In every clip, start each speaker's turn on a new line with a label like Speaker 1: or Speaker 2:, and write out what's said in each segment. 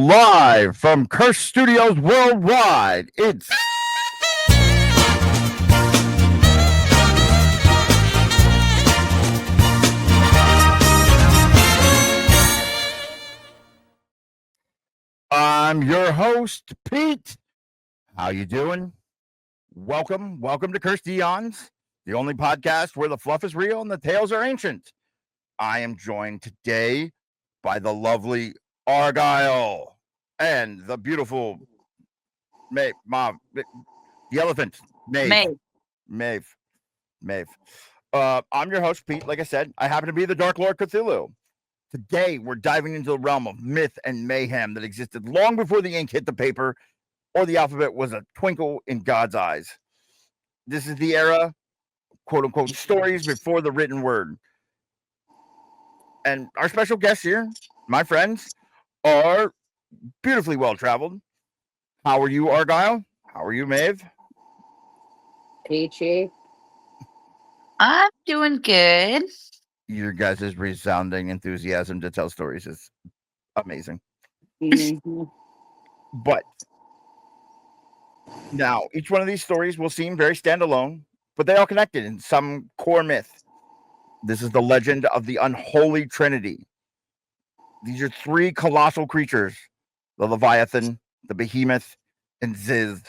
Speaker 1: Live from Cursed Studios worldwide, it's I'm your host, Pete. How you doing? Welcome to Cursed Eons, the only podcast where the fluff is real and the tales are ancient. I am joined today by the lovely Argyle and the beautiful Maeve, the elephant, Maeve. Maeve. I'm your host, Pete. Like I said, I happen to be the Dark Lord Cthulhu. Today, we're diving into the realm of myth and mayhem that existed long before the ink hit the paper or the alphabet was a twinkle in God's eyes. This is the era, quote unquote, stories before the written word. And our special guests here, my friends, are beautifully well traveled. How are you, Argyle? How are you, Maeve?
Speaker 2: Peachy.
Speaker 3: I'm doing good.
Speaker 1: Your guys' resounding enthusiasm to tell stories is amazing.
Speaker 2: Mm-hmm.
Speaker 1: But now, each one of these stories will seem very standalone, but they all connected in some core myth. This is the legend of the Unholy Trinity. These are three colossal creatures, the Leviathan, the Behemoth, and Ziz,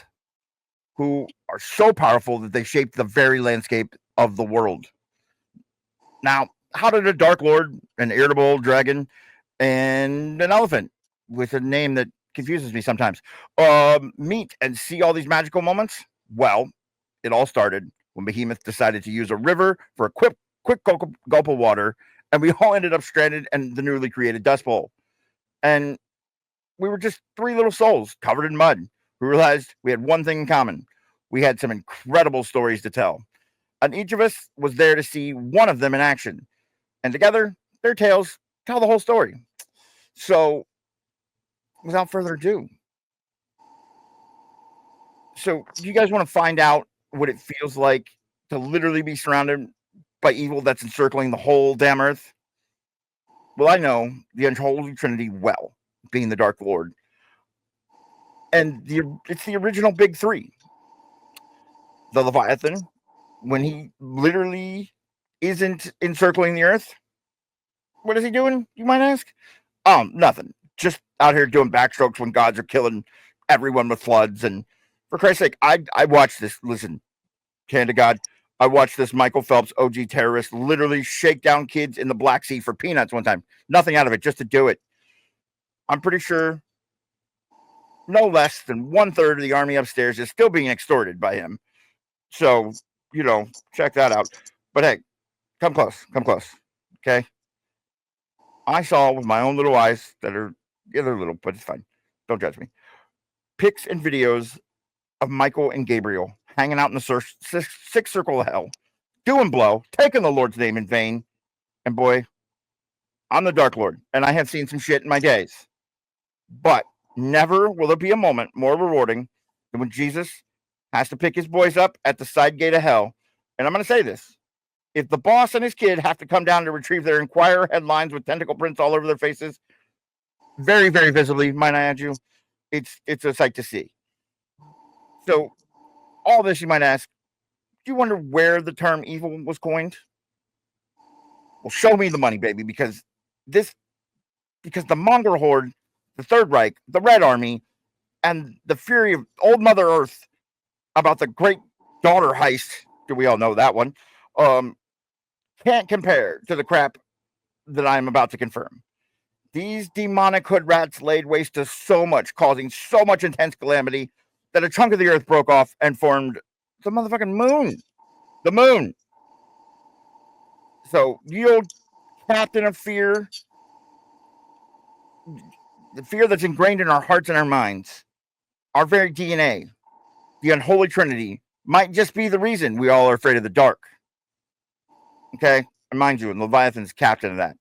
Speaker 1: who are so powerful that they shaped the very landscape of the world. Now, how did a Dark Lord, an irritable dragon, and an elephant with a name that confuses me sometimes meet and see all these magical moments? Well, it all started when Behemoth decided to use a river for a quick gulp of water, and we all ended up stranded in the newly created Dust Bowl. And we were just three little souls covered in mud who realized we had one thing in common. We had some incredible stories to tell, and each of us was there to see one of them in action. And together, their tales tell the whole story. So, without further ado, do you guys want to find out what it feels like to literally be surrounded by evil that's encircling the whole damn earth? Well, I know the Unholy Trinity well, being the Dark Lord. And it's the original big three. The Leviathan, when he literally isn't encircling the earth, what is he doing, you might ask? Nothing. Just out here doing backstrokes when gods are killing everyone with floods. And for Christ's sake, I watched this. Listen, hand to God, I watched this Michael Phelps OG terrorist literally shake down kids in the Black Sea for peanuts one time. Nothing out of it, just to do it. I'm pretty sure no less than 1/3 of the army upstairs is still being extorted by him. So, check that out. But hey, come close. Okay? I saw with my own little eyes they're little, but it's fine. Don't judge me. Pics and videos of Michael and Gabriel hanging out in the sixth circle of hell, doing blow, taking the Lord's name in vain. And boy, I'm the Dark Lord, and I have seen some shit in my days. But never will there be a moment more rewarding than when Jesus has to pick his boys up at the side gate of hell. And I'm going to say this. If the boss and his kid have to come down to retrieve their Inquirer headlines with tentacle prints all over their faces, very, very visibly, might I add you, it's a sight to see. So, all this you might ask, do you wonder where the term evil was coined? Well, show me the money, baby, because the Mongol Horde, the Third Reich, the Red Army, and the fury of old Mother Earth about the Great Daughter Heist, do we all know that one, can't compare to the crap that I'm about to confirm. These demonic hood rats laid waste to so much, causing so much intense calamity that a chunk of the earth broke off and formed the motherfucking moon. The moon. So, the old captain of fear, the fear that's ingrained in our hearts and our minds, our very DNA, the Unholy Trinity, might just be the reason we all are afraid of the dark. Okay? And mind you, Leviathan's captain of that.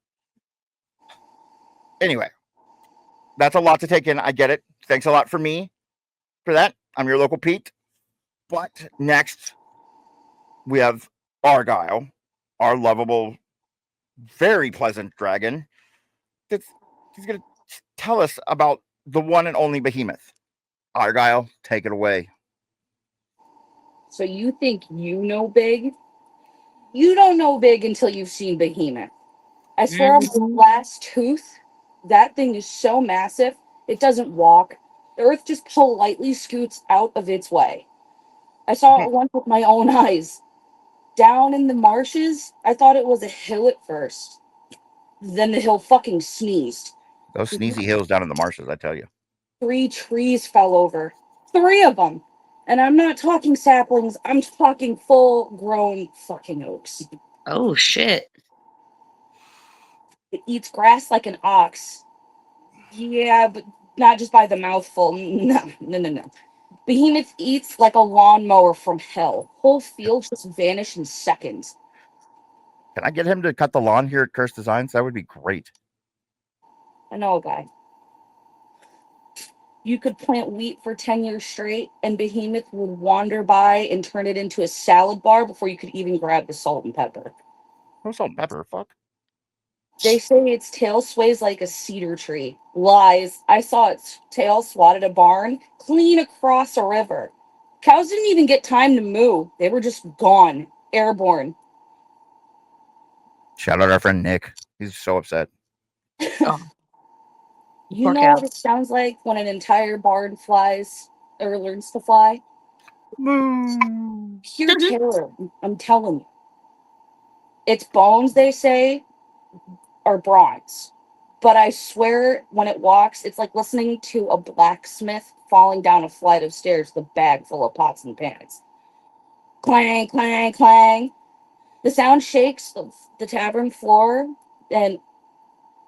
Speaker 1: Anyway, that's a lot to take in. I get it. Thanks a lot for that. I'm your local Pete. But next, we have Argyle, our lovable, very pleasant dragon. He's going to tell us about the one and only Behemoth. Argyle, take it away.
Speaker 2: So you think you know big? You don't know big until you've seen Behemoth. I swear on my last tooth, that thing is so massive, it doesn't walk. The earth just politely scoots out of its way. I saw it once with my own eyes. Down in the marshes, I thought it was a hill at first. Then the hill fucking sneezed.
Speaker 1: Those sneezy hills down in the marshes, I tell you.
Speaker 2: 3 trees fell over. 3 of them. And I'm not talking saplings, I'm talking full grown fucking oaks.
Speaker 3: Oh shit.
Speaker 2: It eats grass like an ox. Yeah, but not just by the mouthful. No. Behemoth eats like a lawnmower from hell. Whole fields just vanish in seconds.
Speaker 1: Can I get him to cut the lawn here at Cursed Designs? That would be great.
Speaker 2: I know a guy. You could plant wheat for 10 years straight, and Behemoth would wander by and turn it into a salad bar before you could even grab the salt and pepper.
Speaker 1: No salt and pepper, fuck.
Speaker 2: They say its tail sways like a cedar tree. Lies. I saw its tail swatted a barn clean across a river. Cows didn't even get time to moo. They were just gone. Airborne.
Speaker 1: Shout out our friend Nick. He's so upset.
Speaker 3: Oh,
Speaker 2: You
Speaker 3: poor
Speaker 2: know
Speaker 3: cow.
Speaker 2: what it sounds like when an entire barn flies or learns to fly?
Speaker 1: Moo.
Speaker 2: Pure terror. I'm telling you. Its bones, they say, are bronze. But I swear, when it walks, it's like listening to a blacksmith falling down a flight of stairs with a bag full of pots and pans. Clang, clang, clang. The sound shakes the tavern floor, and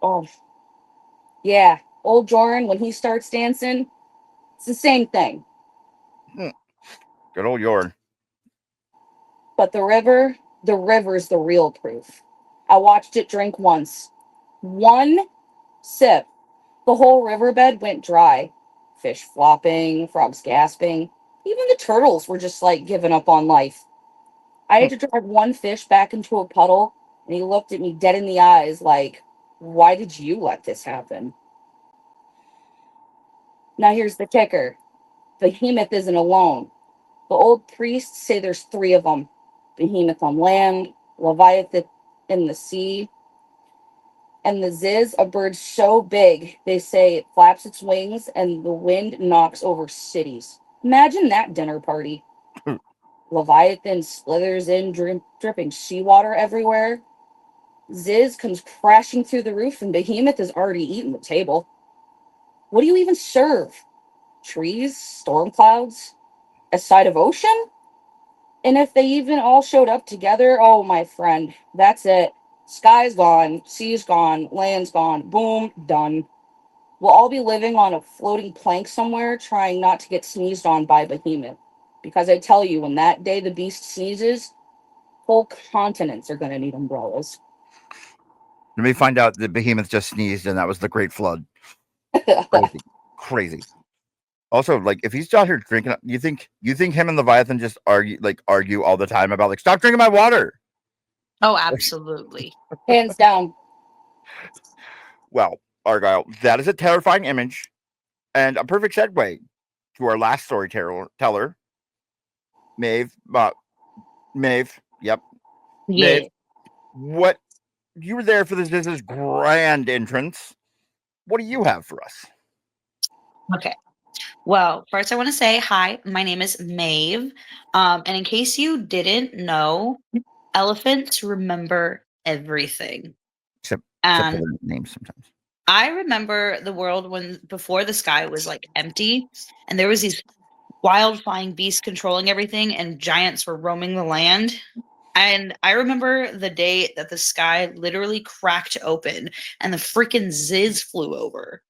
Speaker 2: oh, yeah, old Joran, when he starts dancing, it's the same thing.
Speaker 1: Good old Yorn.
Speaker 2: But the river's the real proof. I watched it drink once. One sip. The whole riverbed went dry. Fish flopping, frogs gasping. Even the turtles were just like giving up on life. I had to drag one fish back into a puddle, and he looked at me dead in the eyes like, why did you let this happen? Now here's the kicker. Behemoth isn't alone. The old priests say there's 3 of them. Behemoth on land, Leviathan in the sea, and the Ziz, a bird so big they say it flaps its wings and the wind knocks over cities. Imagine that dinner party. Leviathan slithers in, dripping seawater everywhere. Ziz comes crashing through the roof, and Behemoth has already eaten the table. What do you even serve? Trees? Storm clouds? A side of ocean? And if they even all showed up together, oh, my friend, that's it. Sky's gone, sea's gone, land's gone, boom, done. We'll all be living on a floating plank somewhere, trying not to get sneezed on by Behemoth. Because I tell you, when that day the beast sneezes, whole continents are going to need umbrellas.
Speaker 1: Let me find out that Behemoth just sneezed and that was the Great Flood. Crazy. Crazy. Also, like, if he's out here drinking, you think him and Leviathan just argue all the time about like, stop drinking my water?
Speaker 3: Oh, absolutely.
Speaker 2: Hands down.
Speaker 1: Well, Argyle, that is a terrifying image and a perfect segue to our last storyteller, Maeve. Maeve, yep.
Speaker 3: Yeah.
Speaker 1: Maeve, what you were there for this grand entrance. What do you have for us?
Speaker 3: Okay. Well, first I want to say hi. My name is Maeve. And in case you didn't know, elephants remember everything.
Speaker 1: Except for
Speaker 3: And
Speaker 1: the names sometimes.
Speaker 3: I remember the world when before the sky was like empty and there was these wild flying beasts controlling everything and giants were roaming the land. And I remember the day that the sky literally cracked open and the freaking Ziz flew over.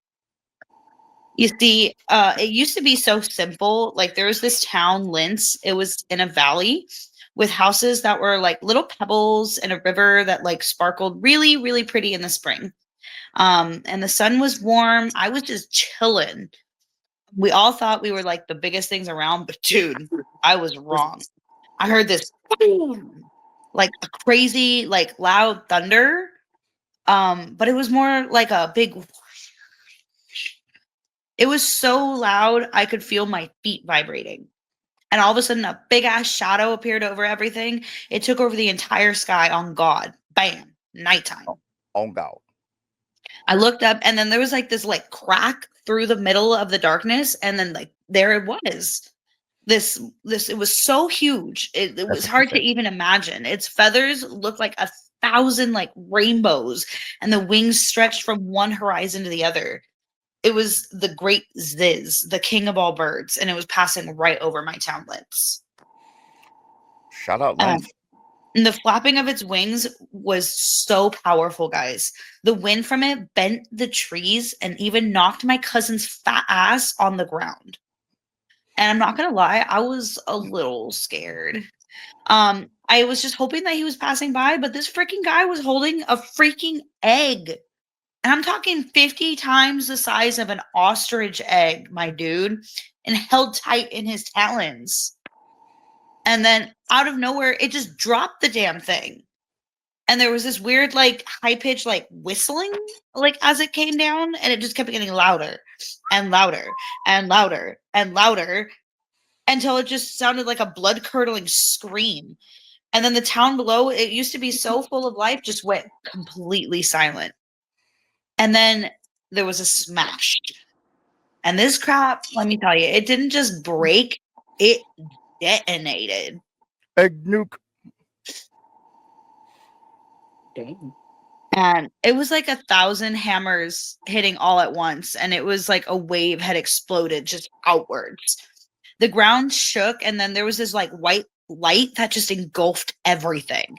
Speaker 3: You see, it used to be so simple. Like there was this town, Linz. It was in a valley with houses that were like little pebbles and a river that like sparkled really, really pretty in the spring. And the sun was warm. I was just chilling. We all thought we were like the biggest things around, but dude, I was wrong. I heard this boom, like a crazy, like loud thunder. But it was more like a big It was so loud, I could feel my feet vibrating. And all of a sudden, a big ass shadow appeared over everything. It took over the entire sky on God. Bam, nighttime.
Speaker 1: Oh God.
Speaker 3: I looked up, and then there was like this like crack through the middle of the darkness, and then like there it was. This it was so huge. It was hard to even imagine. Its feathers looked like 1,000 like rainbows, and the wings stretched from one horizon to the other. It was the great Ziz, the king of all birds, and it was passing right over my townlets.
Speaker 1: Shout out, Lance.
Speaker 3: And the flapping of its wings was so powerful, guys. The wind from it bent the trees and even knocked my cousin's fat ass on the ground. And I'm not gonna lie, I was a little scared. I was just hoping that he was passing by, but this freaking guy was holding a freaking egg. And I'm talking 50 times the size of an ostrich egg, my dude, and held tight in his talons. And then out of nowhere, it just dropped the damn thing. And there was this weird, like, high-pitched, like, whistling, like, as it came down, and it just kept getting louder and louder and louder and louder until it just sounded like a blood-curdling scream. And then the town below, it used to be so full of life, just went completely silent. And then there was a smash. And this crap, let me tell you, it didn't just break, it detonated.
Speaker 1: Egg nuke.
Speaker 2: Dang.
Speaker 3: And it was like 1,000 hammers hitting all at once. And it was like a wave had exploded just outwards. The ground shook. And then there was this like white light that just engulfed everything.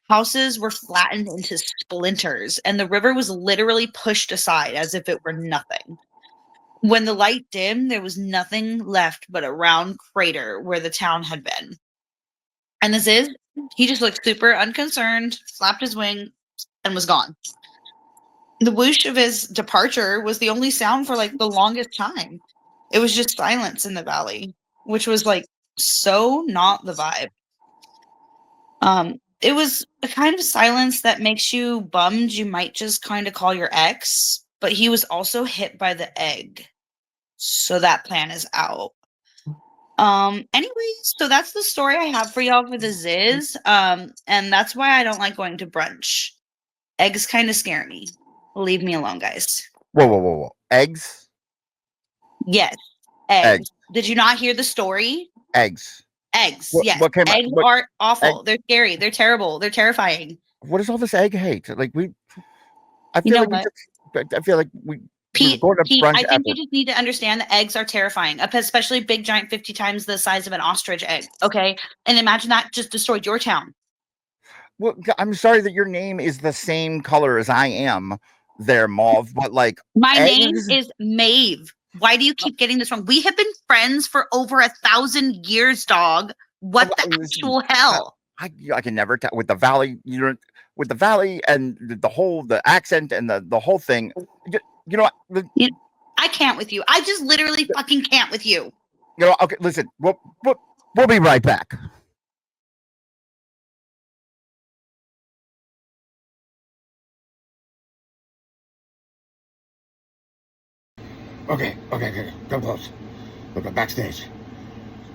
Speaker 3: Houses were flattened into splinters. And the river was literally pushed aside as if it were nothing. When the light dimmed, there was nothing left but a round crater where the town had been. And this is, he just looked super unconcerned, flapped his wing, and was gone. The whoosh of his departure was the only sound for like the longest time. It was just silence in the valley, which was like so not the vibe. It was a kind of silence that makes you bummed you might just kind of call your ex, but he was also hit by the egg. So that plan is out. Anyways, so that's the story I have for y'all for the Ziz. And that's why I don't like going to brunch. Eggs kind of scare me. Leave me alone, guys.
Speaker 1: Whoa. Eggs?
Speaker 3: Yes, eggs. Did you not hear the story?
Speaker 1: Eggs.
Speaker 3: Eggs,
Speaker 1: What-
Speaker 3: yes.
Speaker 1: what came out-
Speaker 3: Eggs
Speaker 1: what-
Speaker 3: are awful. They're scary. They're terrible. They're terrifying.
Speaker 1: What is all this egg hate? Like I
Speaker 3: You
Speaker 1: feel
Speaker 3: know
Speaker 1: like
Speaker 3: what?
Speaker 1: I feel like we
Speaker 3: Pete,
Speaker 1: going to brunch
Speaker 3: I think
Speaker 1: after.
Speaker 3: you just need to understand that eggs are terrifying, especially big, giant, 50 times the size of an ostrich egg. Okay, and imagine that just destroyed your town.
Speaker 1: Well, I'm sorry that your name is the same color as I am, there, Mauve. But like,
Speaker 3: My name
Speaker 1: eggs?
Speaker 3: is Maeve. Why do you keep getting this wrong? We have been friends for over 1,000 years, dog. What the actual hell?
Speaker 1: I can never tell with the valley. With the valley and the accent and the whole thing. You know what?
Speaker 3: I can't with you. I just literally fucking can't with you.
Speaker 1: You know. Okay, listen. We'll be right back. Okay. Come close. Look, I'm backstage.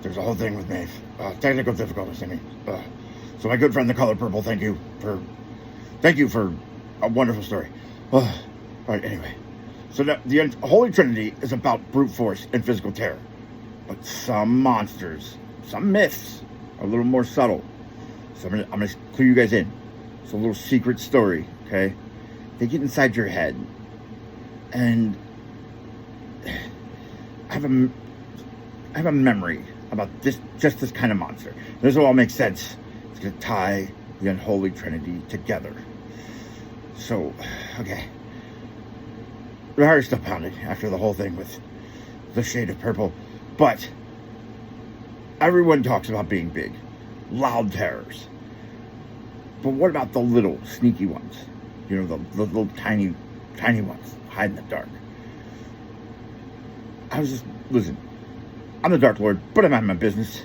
Speaker 1: There's a whole thing with Maeve. Technical difficulties, I mean. So my good friend, the Color Purple, thank you for a wonderful story. All right, anyway. So the Unholy Trinity is about brute force and physical terror. But some monsters, some myths, are a little more subtle. So I'm gonna clue you guys in. It's a little secret story, okay? They get inside your head. And I have a memory about this kind of monster. This will all make sense. It's gonna tie the Unholy Trinity together. So, okay. The heart is still pounding after the whole thing with the shade of purple, but everyone talks about being big, loud terrors. But what about the little sneaky ones? You know, the little tiny ones hide in the dark. Listen, I'm the Dark Lord, but I'm out of my business.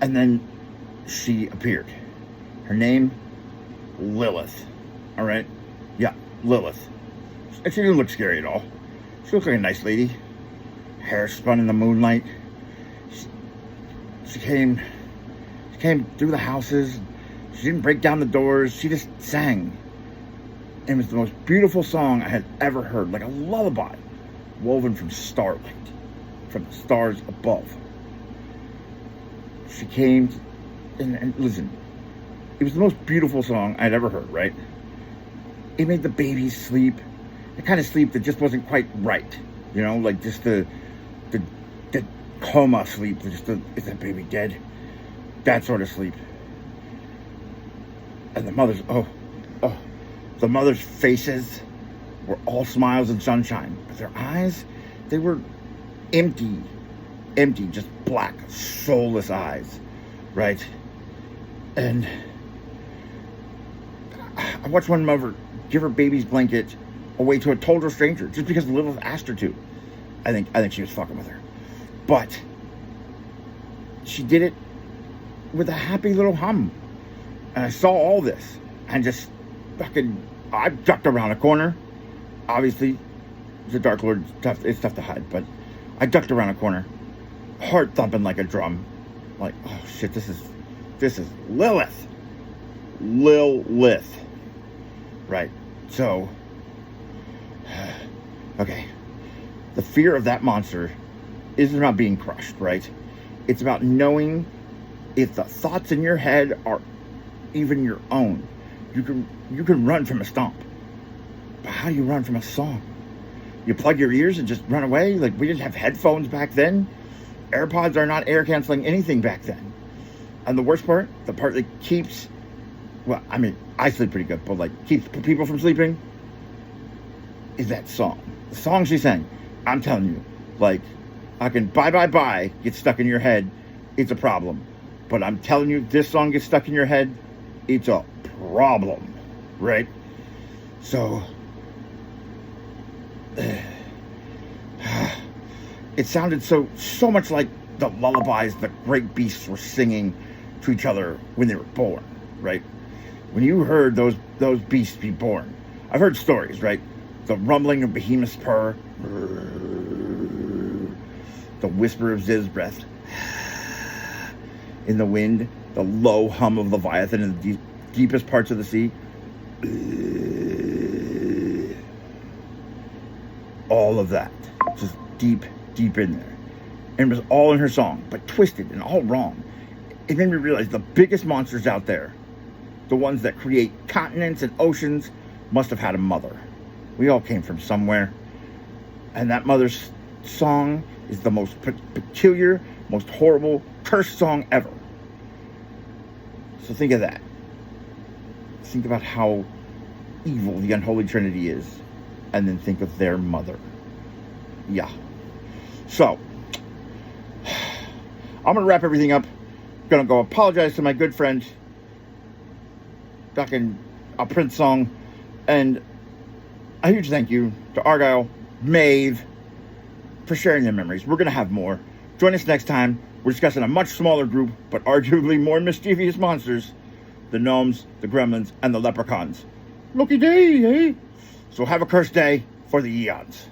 Speaker 1: And then she appeared. Her name, Lilith. All right? Yeah, Lilith. And she didn't look scary at all. She looked like a nice lady. Hair spun in the moonlight. She came through the houses. She didn't break down the doors. She just sang. And it was the most beautiful song I had ever heard, like a lullaby woven from starlight, from the stars above. She came, and listen, it was the most beautiful song I'd ever heard, right? It made the babies sleep, the kind of sleep that just wasn't quite right, you know, like just the coma sleep, just is that baby dead? That sort of sleep. And the mothers' faces were all smiles and sunshine, but their eyes, they were empty, just black, soulless eyes, right? And I watched one mother give her baby's blanket away to a total stranger just because Lilith asked her to. I think she was fucking with her, but she did it with a happy little hum. And I saw all this and just I ducked around a corner. Obviously, the Dark Lord stuff, it's tough to hide, but I ducked around a corner, heart thumping like a drum, like, oh shit, this is Lilith, right? So, okay, the fear of that monster isn't about being crushed, right? It's about knowing if the thoughts in your head are even your own. You can run from a stomp, but how do you run from a song? You plug your ears and just run away? Like, we didn't have headphones back then. AirPods are not air canceling anything back then. And the worst part, the part that keeps, well, I mean, I sleep pretty good, but like keeps people from sleeping, is that song. The song she sang. I'm telling you, like, I can bye get stuck in your head, it's a problem. But I'm telling you, this song gets stuck in your head, it's a problem, right? So, it sounded so much like the lullabies the great beasts were singing to each other when they were born, right? When you heard those beasts be born, I've heard stories, right? The rumbling of Behemoth's purr, the whisper of Ziv's breath in the wind, the low hum of Leviathan in the deepest parts of the sea. All of that, just deep in there. And it was all in her song, but twisted and all wrong. It made me realize the biggest monsters out there, the ones that create continents and oceans, must have had a mother. We all came from somewhere. And that mother's song is the most peculiar, most horrible, cursed song ever. So think of that. Think about how evil the Unholy Trinity is. And then think of their mother. Yeah. So, I'm going to wrap everything up. Going to go apologize to my good friend back in a Prince song. And a huge thank you to Argyle, Maeve, for sharing their memories. We're going to have more. Join us next time. We're discussing a much smaller group, but arguably more mischievous monsters. The gnomes, the gremlins, and the leprechauns. Looky day, eh? So have a cursed day for the Eons.